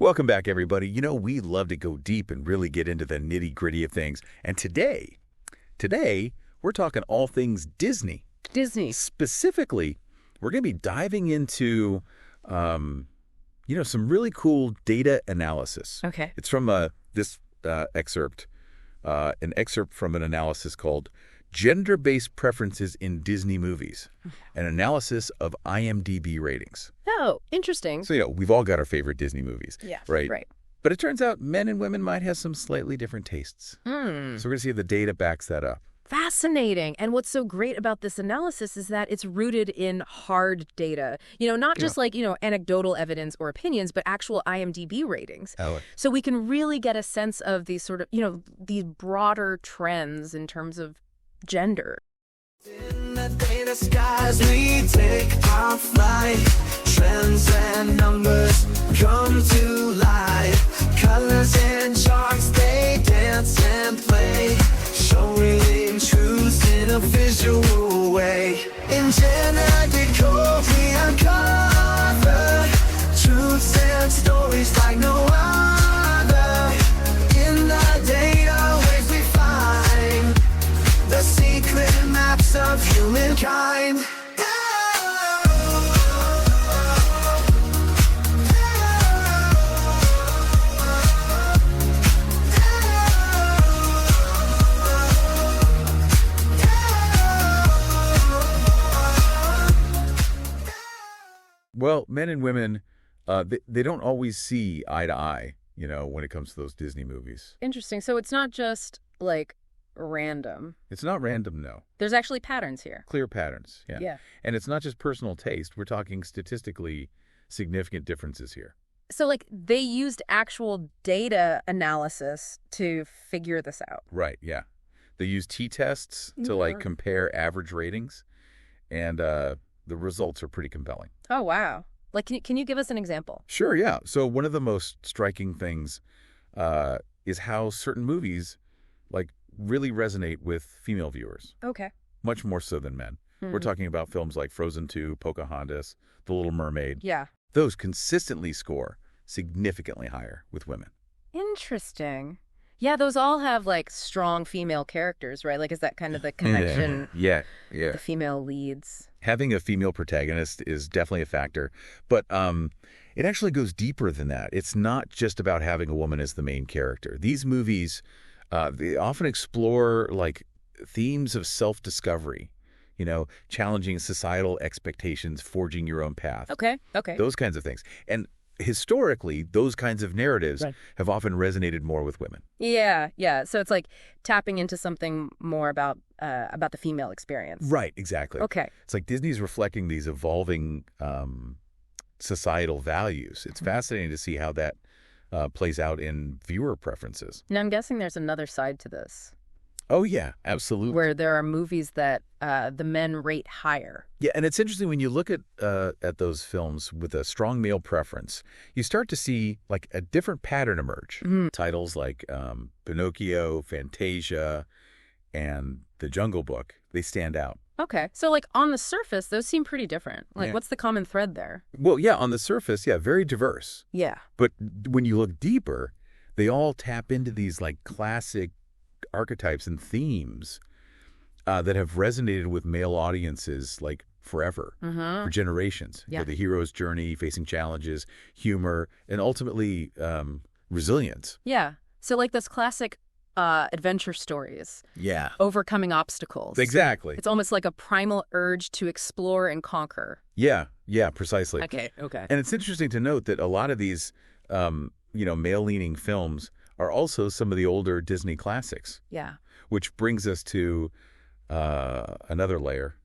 Welcome back, everybody. You know, we love to go deep and really get into the nitty-gritty of things. And today, we're talking all things Disney. Disney. Specifically, we're going to be diving into, some really cool data analysis. Okay. It's from this excerpt, an excerpt from an analysis called Gender-Based Preferences in Disney Movies, an analysis of IMDb ratings. Oh, interesting. So, we've all got our favorite Disney movies, Yeah, right? right. But it turns out men and women might have some slightly different tastes. So we're going to see if the data backs that up. Fascinating. And what's so great about this analysis is that it's rooted in hard data. Not just anecdotal evidence or opinions, but actual IMDb ratings. Oh. So we can really get a sense of these sort of, these broader trends in terms of gender. In the data skies we take our flight. Trends and numbers come to life. Colors and charts, they dance and play. Showing truth in a visual way. In GenderDecoded we uncover truths and stories like no other. In the data waves we find the secret maps of humankind. Well, men and women, they don't always see eye to eye, when it comes to those Disney movies. Interesting. So it's not just random. It's not random, no. There's actually patterns here. Clear patterns, yeah. Yeah. And it's not just personal taste. We're talking statistically significant differences here. So they used actual data analysis to figure this out. Right, yeah. They use t-tests to compare average ratings, and the results are pretty compelling. Oh, wow. Can you give us an example? Sure, yeah. So one of the most striking things is how certain movies really resonate with female viewers. Okay. Much more so than men. We're talking about films like Frozen 2, Pocahontas, The Little Mermaid. Yeah. Those consistently score significantly higher with women. Interesting. Yeah, those all have strong female characters, right? Is that kind of the connection? Yeah. The female leads. Having a female protagonist is definitely a factor, but it actually goes deeper than that. It's not just about having a woman as the main character. These movies, they often explore themes of self-discovery, challenging societal expectations, forging your own path. Okay. Those kinds of things. And historically, those kinds of narratives have often resonated more with women. Yeah. So it's tapping into something more about the female experience. Right, exactly. Okay. It's Disney's reflecting these evolving societal values. It's fascinating to see how that plays out in viewer preferences. Now, I'm guessing there's another side to this. Oh, yeah, absolutely. Where there are movies that the men rate higher. Yeah, and it's interesting when you look at those films with a strong male preference, you start to see a different pattern emerge. Titles like Pinocchio, Fantasia, and The Jungle Book, they stand out. Okay. So on the surface, those seem pretty different. What's the common thread there? Well, yeah, on the surface, yeah, very diverse. Yeah. But when you look deeper, they all tap into these classic archetypes and themes that have resonated with male audiences forever, for generations. Yeah. The hero's journey, facing challenges, humor, and ultimately resilience. Yeah. So this classic adventure stories. Yeah. Overcoming obstacles. Exactly. It's almost like a primal urge to explore and conquer. Yeah, precisely. Okay. And it's interesting to note that a lot of these, male-leaning films are also some of the older Disney classics. Yeah. Which brings us to another layer,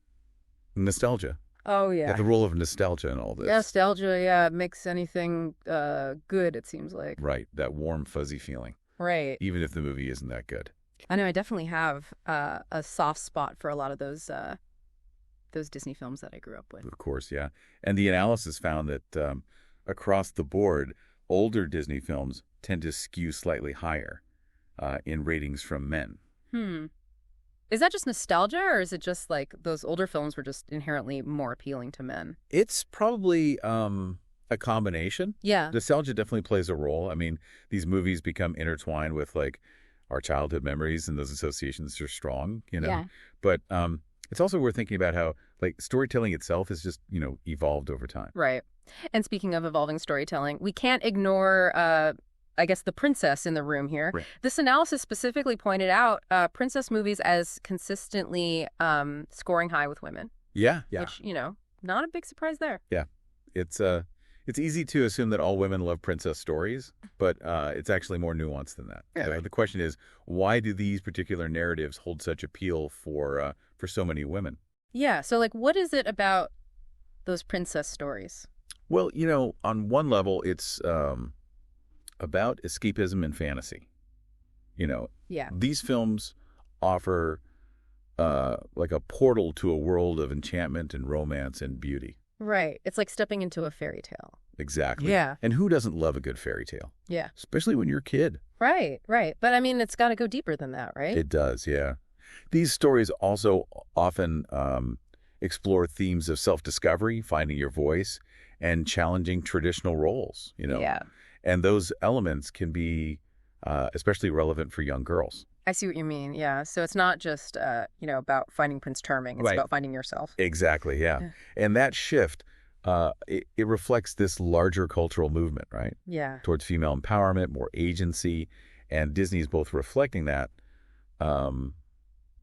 nostalgia. Oh, yeah. The role of nostalgia in all this. Nostalgia, yeah, it makes anything good, it seems like. Right, that warm, fuzzy feeling. Right. Even if the movie isn't that good. I know, I definitely have a soft spot for a lot of those Disney films that I grew up with. Of course, yeah. And the analysis found that across the board, older Disney films tend to skew slightly higher in ratings from men. Is that just nostalgia, or is it just those older films were just inherently more appealing to men? It's probably a combination. Yeah. Nostalgia definitely plays a role. I mean, these movies become intertwined with like our childhood memories, and those associations are strong, Yeah. But it's also worth thinking about how like storytelling itself has just, evolved over time. Right. And speaking of evolving storytelling, we can't ignore, I guess, the princess in the room here. Right. This analysis specifically pointed out princess movies as consistently scoring high with women. Yeah. Which, not a big surprise there. Yeah. It's easy to assume that all women love princess stories, but it's actually more nuanced than that. Really? The question is, why do these particular narratives hold such appeal for so many women? Yeah. So, like, what is it about those princess stories? Well, on one level, it's about escapism and fantasy. Yeah. These films offer like a portal to a world of enchantment and romance and beauty. Right. It's like stepping into a fairy tale. Exactly. Yeah. And who doesn't love a good fairy tale? Yeah. Especially when you're a kid. Right. But I mean, it's got to go deeper than that, right? It does, yeah. These stories also often explore themes of self-discovery, finding your voice, and challenging traditional roles, Yeah. And those elements can be especially relevant for young girls. I see what you mean. Yeah. So it's not just, about finding Prince Charming. It's Right. about finding yourself. Exactly, yeah. And that shift, it reflects this larger cultural movement, right? Yeah. Towards female empowerment, more agency, and Disney is both reflecting that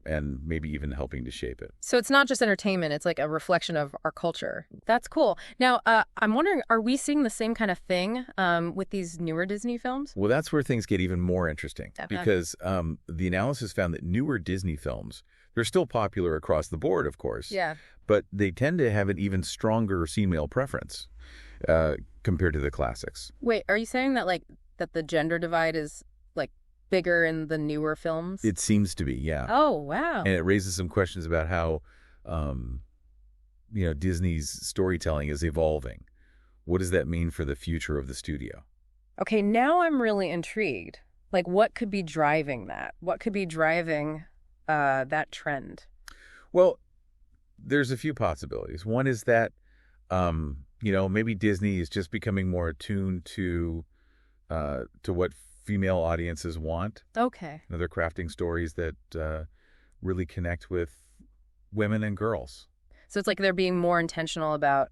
and maybe even helping to shape it. So it's not just entertainment. It's like a reflection of our culture. That's cool. Now, I'm wondering, are we seeing the same kind of thing with these newer Disney films? Well, that's where things get even more interesting because the analysis found that newer Disney films, they're still popular across the board, of course. Yeah. But they tend to have an even stronger female preference compared to the classics. Wait, are you saying that that the gender divide is bigger in the newer films? It seems to be, yeah. Oh, wow. And it raises some questions about how, Disney's storytelling is evolving. What does that mean for the future of the studio? Okay, now I'm really intrigued. Like, what could be driving that? What could be driving that trend? Well, there's a few possibilities. One is that, maybe Disney is just becoming more attuned to what female audiences want. Okay. They're crafting stories that really connect with women and girls. So it's like they're being more intentional about,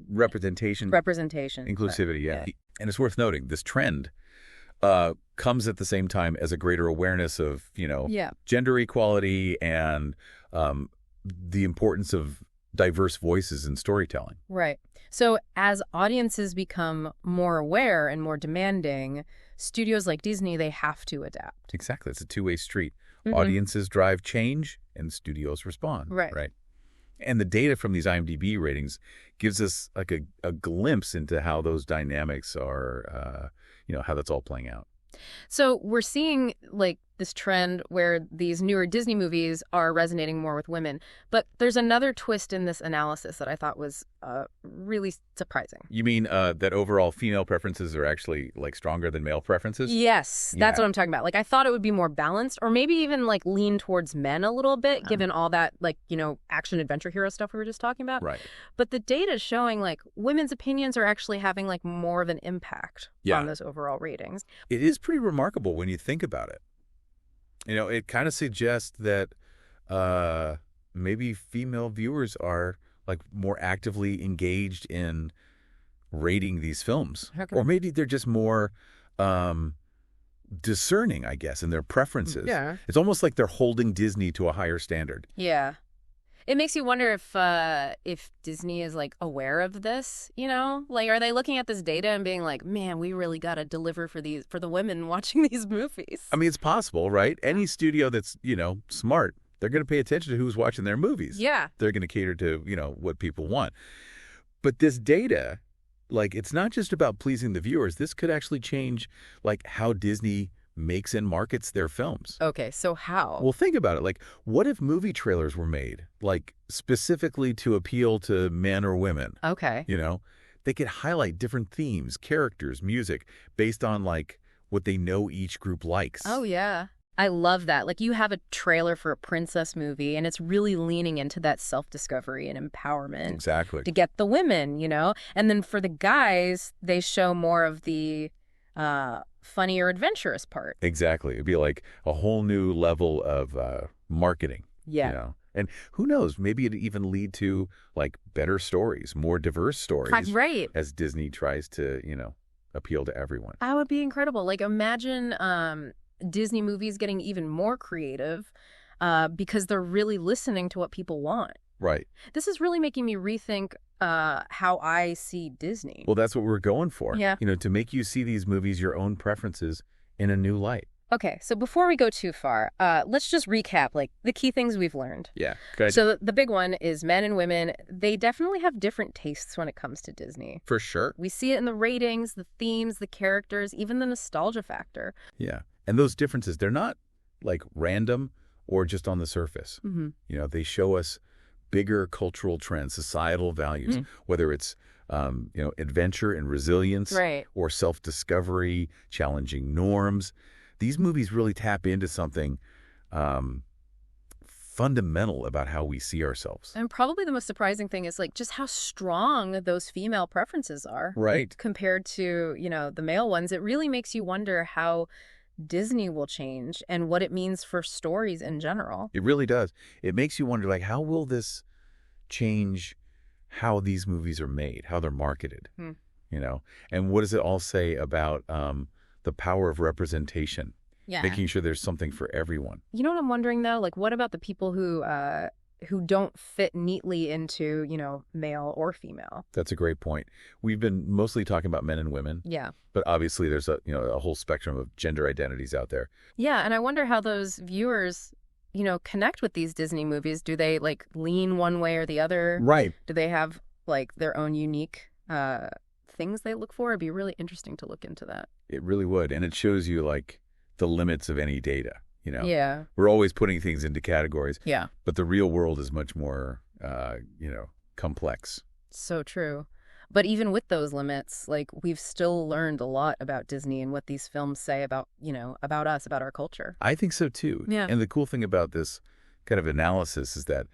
Representation. Inclusivity, yeah. And it's worth noting, this trend comes at the same time as a greater awareness of, gender equality and the importance of diverse voices in storytelling. Right. So as audiences become more aware and more demanding, studios like Disney, they have to adapt. Exactly. It's a two-way street. Mm-hmm. Audiences drive change and studios respond. Right. And the data from these IMDb ratings gives us like a glimpse into how those dynamics are, how that's all playing out. So we're seeing this trend where these newer Disney movies are resonating more with women. But there's another twist in this analysis that I thought was really surprising. You mean that overall female preferences are actually stronger than male preferences? Yes, that's what I'm talking about. I thought it would be more balanced or maybe even lean towards men a little bit, given all that action adventure hero stuff we were just talking about. Right. But the data is showing women's opinions are actually having more of an impact on those overall ratings. It is pretty remarkable when you think about it. It kind of suggests that maybe female viewers are more actively engaged in rating these films. Okay. Or maybe they're just more discerning, I guess, in their preferences. Yeah. It's almost like they're holding Disney to a higher standard. Yeah. It makes you wonder if Disney is aware of this, are they looking at this data and being man, we really got to deliver for the women watching these movies. I mean, it's possible, right? Any studio that's, smart, they're going to pay attention to who's watching their movies. Yeah. They're going to cater to, what people want. But this data, it's not just about pleasing the viewers. This could actually change how Disney makes and markets their films. Okay, so how? Well, think about it. What if movie trailers were made, specifically to appeal to men or women? Okay. They could highlight different themes, characters, music, based on, what they know each group likes. Oh, yeah. I love that. Like, you have a trailer for a princess movie, and it's really leaning into that self-discovery and empowerment Exactly. to get the women, you know? And then for the guys, they show more of the funny or adventurous part. Exactly. It'd be like a whole new level of marketing. Yeah. You know? And who knows, maybe it'd even lead to like better stories, more diverse stories. Right. As Disney tries to, appeal to everyone. That would be incredible. Like, imagine Disney movies getting even more creative because they're really listening to what people want. Right. This is really making me rethink how I see Disney. Well, that's what we're going for. Yeah. To make you see these movies, your own preferences in a new light. Okay, so before we go too far, let's just recap, like, the key things we've learned. Yeah, good. So the big one is men and women, they definitely have different tastes when it comes to Disney. For sure. We see it in the ratings, the themes, the characters, even the nostalgia factor. Yeah. And those differences, they're not like random or just on the surface. Mm-hmm. They show us bigger cultural trends, societal values, whether it's, adventure and resilience, Right. or self-discovery, challenging norms. These movies really tap into something fundamental about how we see ourselves. And probably the most surprising thing is, like, just how strong those female preferences are. Right. Compared to, the male ones. It really makes you wonder how Disney will change and what it means for stories in general. It really does. It makes you wonder, like, how will this change how these movies are made, how they're marketed, and what does it all say about the power of representation, Yeah. making sure there's something for everyone. You know what I'm wondering, though? Like, what about the people who don't fit neatly into, male or female? That's a great point. We've been mostly talking about men and women, Yeah. but obviously there's a whole spectrum of gender identities out there. Yeah, and I wonder how those viewers, connect with these Disney movies. Do they, like, lean one way or the other? Right. Do they have, like, their own unique things they look for? It'd be really interesting to look into that. It really would. And it shows you, like, the limits of any data, Yeah. We're always putting things into categories, Yeah. but the real world is much more, complex. So true. But even with those limits, like, we've still learned a lot about Disney and what these films say about, about us, about our culture. I think so, too. Yeah. And the cool thing about this kind of analysis is that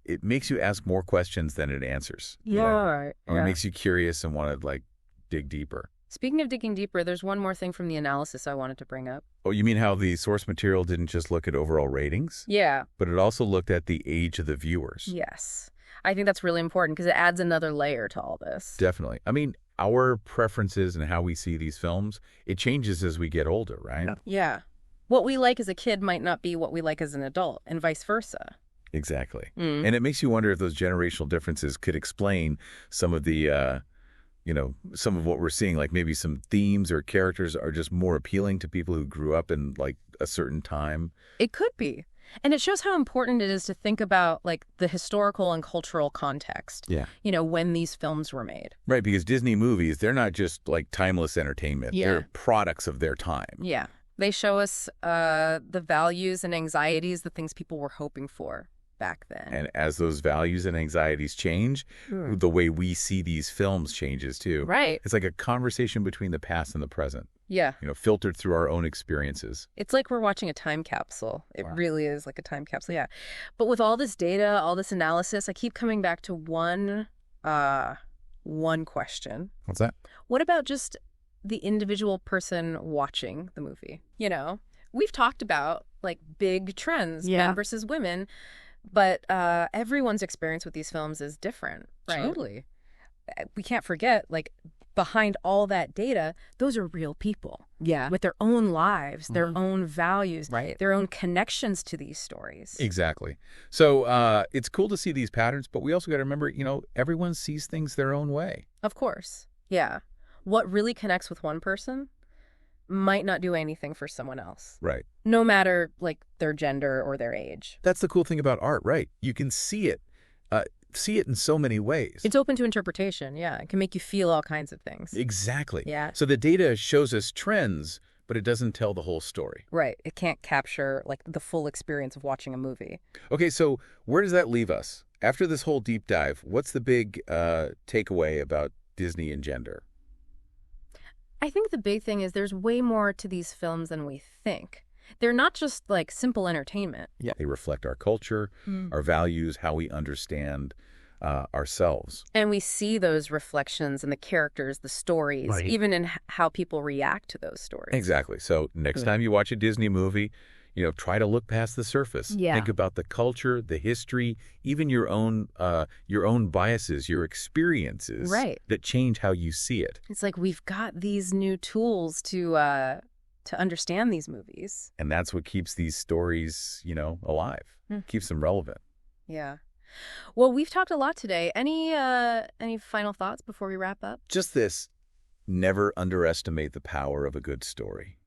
it makes you ask more questions than it answers. Right. Or it makes you curious and want to, like, dig deeper. Speaking of digging deeper, there's one more thing from the analysis I wanted to bring up. Oh, you mean how the source material didn't just look at overall ratings? Yeah. But it also looked at the age of the viewers. Yes. I think that's really important because it adds another layer to all this. Definitely. I mean, our preferences and how we see these films, it changes as we get older, right? Yeah. What we like as a kid might not be what we like as an adult, and vice versa. Exactly. Mm. And it makes you wonder if those generational differences could explain some of the, some of what we're seeing, like maybe some themes or characters are just more appealing to people who grew up in like a certain time. It could be. And it shows how important it is to think about like the historical and cultural context, Yeah. When these films were made. Right, because Disney movies, they're not just like timeless entertainment. Yeah. They're products of their time. Yeah. They show us the values and anxieties, the things people were hoping for back then. And as those values and anxieties change, the way we see these films changes too. Right. It's like a conversation between the past and the present, Yeah. filtered through our own experiences. It's like we're watching a time capsule. It Wow. really is like a time capsule, yeah. But with all this data, all this analysis, I keep coming back to one question. What's that? What about just the individual person watching the movie? We've talked about like big trends, men versus women, but everyone's experience with these films is different, right? Totally. We can't forget, like, behind all that data, those are real people. Yeah. With their own lives, their own values, Right. their own connections to these stories. Exactly. So it's cool to see these patterns, but we also got to remember, everyone sees things their own way. Of course. Yeah. What really connects with one person might not do anything for someone else, Right. no matter, like, their gender or their age. That's the cool thing about art, right? You can see it in so many ways. It's open to interpretation, yeah. It can make you feel all kinds of things. Exactly. Yeah. So the data shows us trends, but it doesn't tell the whole story. Right. It can't capture, like, the full experience of watching a movie. Okay, so where does that leave us? After this whole deep dive, what's the big takeaway about Disney and gender? I think the big thing is there's way more to these films than we think. They're not just like simple entertainment. Yeah. They reflect our culture, our values, how we understand ourselves. And we see those reflections in the characters, the stories, Right. even in how people react to those stories. Exactly. So next time you watch a Disney movie, try to look past the surface. Yeah. Think about the culture, the history, even your own biases, your experiences Right. that change how you see it. It's like we've got these new tools to understand these movies. And that's what keeps these stories, alive, keeps them relevant. Yeah. Well, we've talked a lot today. Any final thoughts before we wrap up? Just this, never underestimate the power of a good story.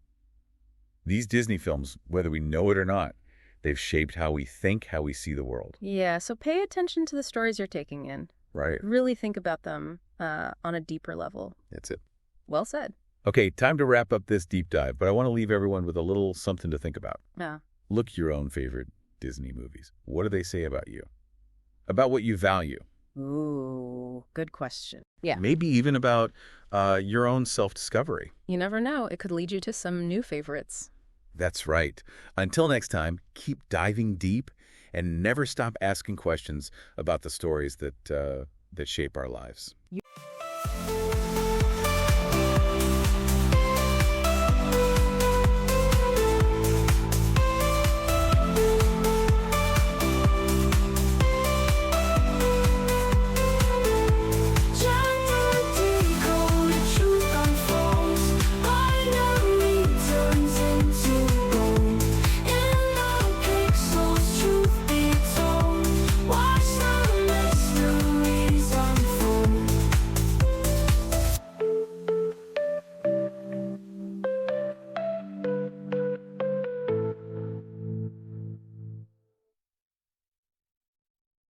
These Disney films, whether we know it or not, they've shaped how we think, how we see the world. Yeah, so pay attention to the stories you're taking in. Right. Really think about them on a deeper level. That's it. Well said. Okay, time to wrap up this deep dive, but I want to leave everyone with a little something to think about. Yeah. Look at your own favorite Disney movies. What do they say about you? About what you value? Ooh, good question. Yeah. Maybe even about your own self-discovery. You never know. It could lead you to some new favorites. That's right. Until next time, keep diving deep and never stop asking questions about the stories that shape our lives.